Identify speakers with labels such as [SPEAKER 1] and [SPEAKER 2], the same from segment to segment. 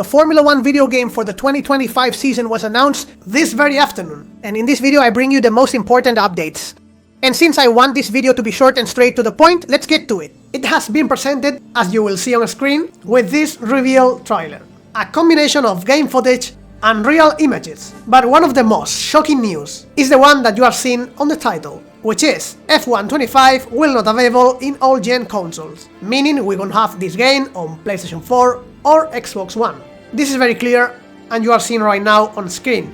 [SPEAKER 1] The Formula 1 video game for the 2025 season was announced this very afternoon, and in this video I bring you the most important updates. And since I want this video to be short and straight to the point, let's get to it. It has been presented, as you will see on screen, with this reveal trailer. A combination of game footage and real images. But one of the most shocking news is the one that you are seeing on the title, which is F1 25 will not available in all gen consoles, meaning we won't have this game on PlayStation 4 or Xbox One. This is very clear, and you are seeing right now on screen.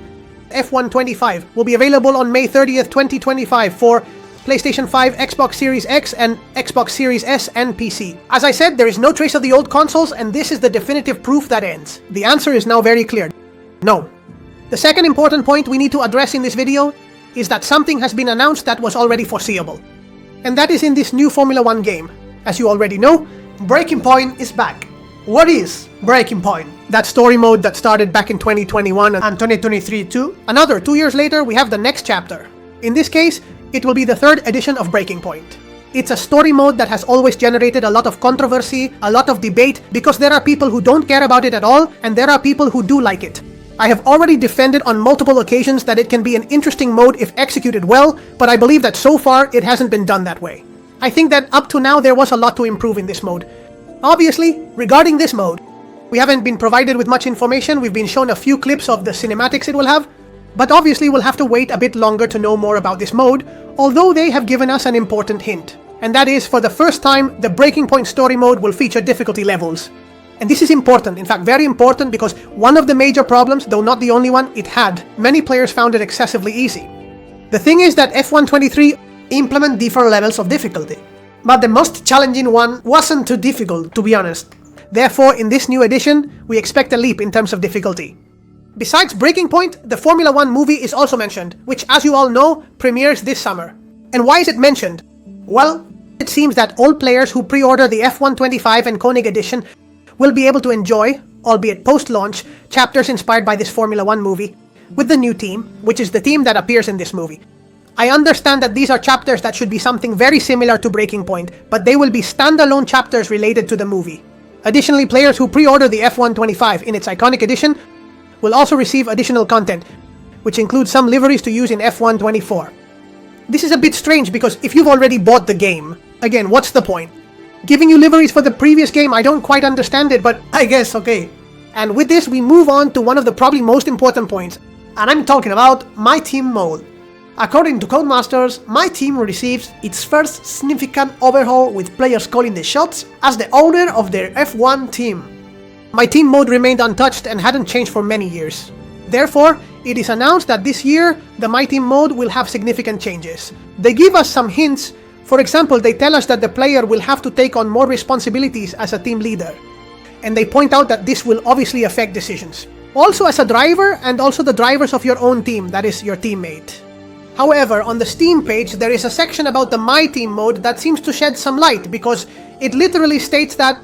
[SPEAKER 1] F1 25 will be available on May 30th, 2025 for PlayStation 5, Xbox Series X, and Xbox Series S and PC. As I said, there is no trace of the old consoles, and this is the definitive proof that ends. The answer is now very clear. No. The second important point we need to address in this video is that something has been announced that was already foreseeable. And that is in this new Formula 1 game. As you already know, Breaking Point is back. What is Breaking Point? That story mode that started back in 2021 and 2023 too. Another 2 years later, we have the next chapter. In this case, it will be the third edition of Breaking Point. It's a story mode that has always generated a lot of controversy, a lot of debate, because there are people who don't care about it at all, and there are people who do like it. I have already defended on multiple occasions that it can be an interesting mode if executed well, but I believe that so far it hasn't been done that way. I think that up to now there was a lot to improve in this mode. Obviously, regarding this mode, we haven't been provided with much information. We've been shown a few clips of the cinematics it will have, but obviously we'll have to wait a bit longer to know more about this mode, although they have given us an important hint. And that is, for the first time, the Breaking Point story mode will feature difficulty levels. And this is important, in fact very important, because one of the major problems, though not the only one, it had. Many players found it excessively easy. The thing is that F1 23 implement different levels of difficulty. But the most challenging one wasn't too difficult, to be honest. Therefore, in this new edition, we expect a leap in terms of difficulty. Besides Breaking Point, the Formula 1 movie is also mentioned, which, as you all know, premieres this summer. And why is it mentioned? Well, it seems that all players who pre-order the F1 25 and Koenig edition will be able to enjoy, albeit post-launch, chapters inspired by this Formula 1 movie, with the new team, which is the team that appears in this movie. I understand that these are chapters that should be something very similar to Breaking Point, but they will be standalone chapters related to the movie. Additionally, players who pre-order the F1 25 in its iconic edition will also receive additional content, which includes some liveries to use in F1 24. This is a bit strange because if you've already bought the game, again, what's the point? Giving you liveries for the previous game, I don't quite understand it, but I guess okay. And with this, we move on to one of the probably most important points, and I'm talking about My Team mode. According to Codemasters, My Team receives its first significant overhaul, with players calling the shots as the owner of their F1 team. My Team mode remained untouched and hadn't changed for many years. Therefore, it is announced that this year, the My Team mode will have significant changes. They give us some hints. For example, they tell us that the player will have to take on more responsibilities as a team leader. And they point out that this will obviously affect decisions. Also as a driver, and also the drivers of your own team, that is, your teammate. However, on the Steam page, there is a section about the My Team mode that seems to shed some light, because it literally states that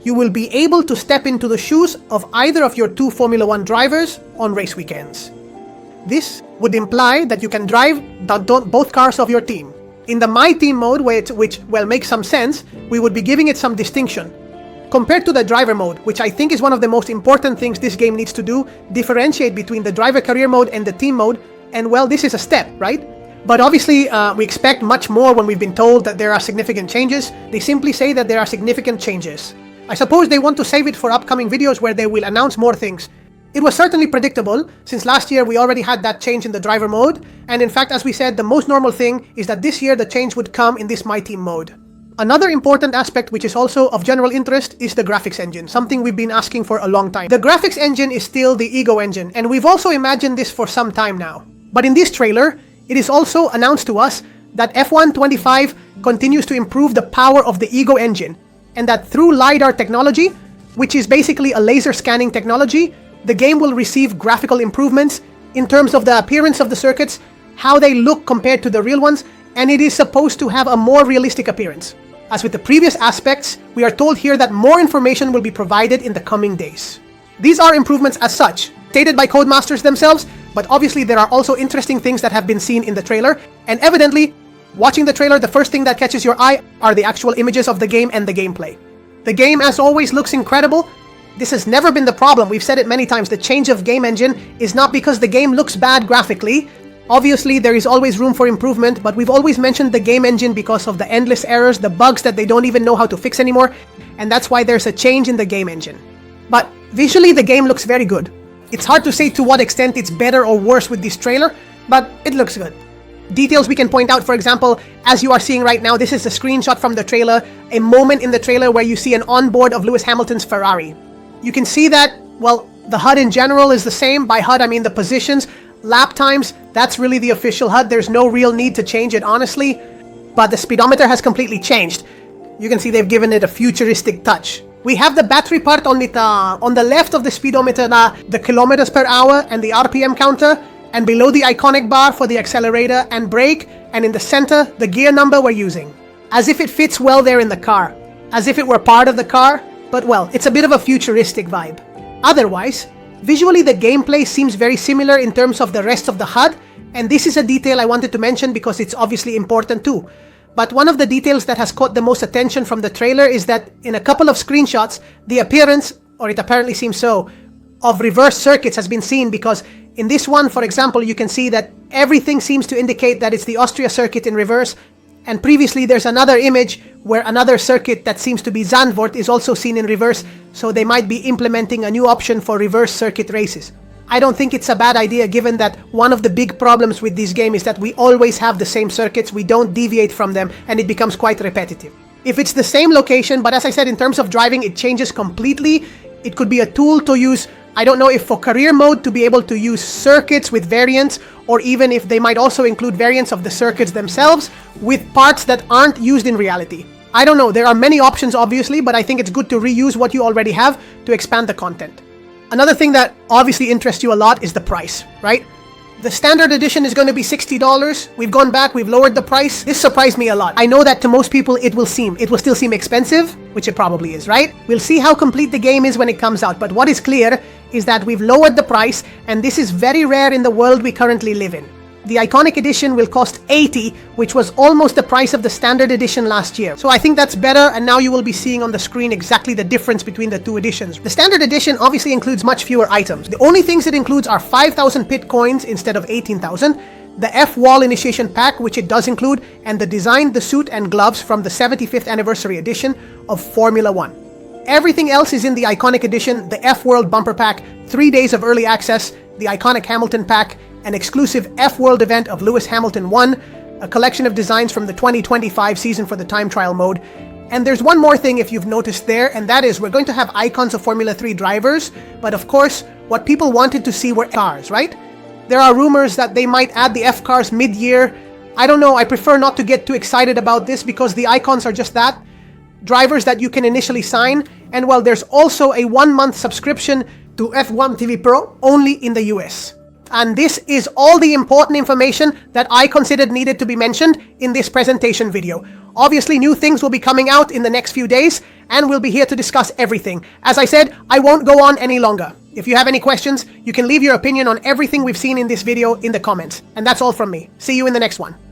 [SPEAKER 1] you will be able to step into the shoes of either of your two Formula 1 drivers on race weekends. This would imply that you can drive both cars of your team. In the My Team mode, which well makes some sense, we would be giving it some distinction. Compared to the driver mode, which I think is one of the most important things this game needs to do, differentiate between the driver career mode and the team mode, and well, this is a step, right? But obviously, we expect much more when we've been told that there are significant changes. They simply say that there are significant changes. I suppose they want to save it for upcoming videos where they will announce more things. It was certainly predictable, since last year we already had that change in the driver mode, and in fact, as we said, the most normal thing is that this year the change would come in this My Team mode. Another important aspect, which is also of general interest, is the graphics engine, something we've been asking for a long time. The graphics engine is still the Ego engine, and we've also imagined this for some time now. But in this trailer, it is also announced to us that F1 25 continues to improve the power of the Ego engine, and that through LiDAR technology, which is basically a laser scanning technology, the game will receive graphical improvements in terms of the appearance of the circuits, how they look compared to the real ones, and it is supposed to have a more realistic appearance. As with the previous aspects, we are told here that more information will be provided in the coming days. These are improvements as such, stated by Codemasters themselves, but obviously there are also interesting things that have been seen in the trailer, and evidently, watching the trailer, the first thing that catches your eye are the actual images of the game and the gameplay. The game, as always, looks incredible, This has never been the problem. We've said it many times. The change of game engine is not because the game looks bad graphically. Obviously, there is always room for improvement, but we've always mentioned the game engine because of the endless errors, the bugs that they don't even know how to fix anymore, and that's why there's a change in the game engine. But visually, the game looks very good. It's hard to say to what extent it's better or worse with this trailer, but it looks good. Details we can point out, for example, as you are seeing right now, this is a screenshot from the trailer, a moment in the trailer where you see an onboard of Lewis Hamilton's Ferrari. You can see that, well, the HUD in general is the same. By HUD, I mean the positions, lap times, that's really the official HUD. There's no real need to change it, honestly. But the speedometer has completely changed. You can see they've given it a futuristic touch. We have the battery part on the left of the speedometer, the kilometers per hour and the RPM counter, and below the iconic bar for the accelerator and brake, and in the center, the gear number we're using. As if it fits well there in the car. As if it were part of the car. But well, it's a bit of a futuristic vibe. Otherwise, visually the gameplay seems very similar in terms of the rest of the HUD, and this is a detail I wanted to mention because it's obviously important too. But one of the details that has caught the most attention from the trailer is that in a couple of screenshots, the appearance, or it apparently seems so, of reverse circuits has been seen, because in this one, for example, you can see that everything seems to indicate that it's the Austria circuit in reverse, and previously there's another image where another circuit that seems to be Zandvoort is also seen in reverse, so they might be implementing a new option for reverse circuit races. I don't think it's a bad idea, given that one of the big problems with this game is that we always have the same circuits, we don't deviate from them, and it becomes quite repetitive. If it's the same location, but as I said, in terms of driving, it changes completely. It could be a tool to use, I don't know if for career mode to be able to use circuits with variants, or even if they might also include variants of the circuits themselves with parts that aren't used in reality. I don't know, there are many options obviously, but I think it's good to reuse what you already have to expand the content. Another thing that obviously interests you a lot is the price, right? The standard edition is going to be $60. We've gone back, we've lowered the price. This surprised me a lot. I know that to most people it will still seem expensive, which it probably is, right? We'll see how complete the game is when it comes out, but what is clear is that we've lowered the price, and this is very rare in the world we currently live in. The Iconic Edition will cost $80, which was almost the price of the Standard Edition last year. So I think that's better, and now you will be seeing on the screen exactly the difference between the two editions. The Standard Edition obviously includes much fewer items. The only things it includes are 5,000 pit coins instead of 18,000, the F-Wall Initiation Pack, which it does include, and the design, the suit, and gloves from the 75th Anniversary Edition of Formula 1. Everything else is in the Iconic Edition, the F-World Bumper Pack, 3 days of early access, the Iconic Hamilton Pack, an exclusive F-World event of Lewis Hamilton 1, a collection of designs from the 2025 season for the time trial mode. And there's one more thing if you've noticed there, and that is we're going to have icons of Formula 3 drivers, but of course, what people wanted to see were cars, right? There are rumors that they might add the F-cars mid-year. I don't know, I prefer not to get too excited about this because the icons are just that, drivers that you can initially sign, and well, there's also a 1-month subscription to F1 TV Pro only in the US. And this is all the important information that I considered needed to be mentioned in this presentation video. Obviously, new things will be coming out in the next few days, and we'll be here to discuss everything. As I said, I won't go on any longer. If you have any questions, you can leave your opinion on everything we've seen in this video in the comments. And that's all from me. See you in the next one.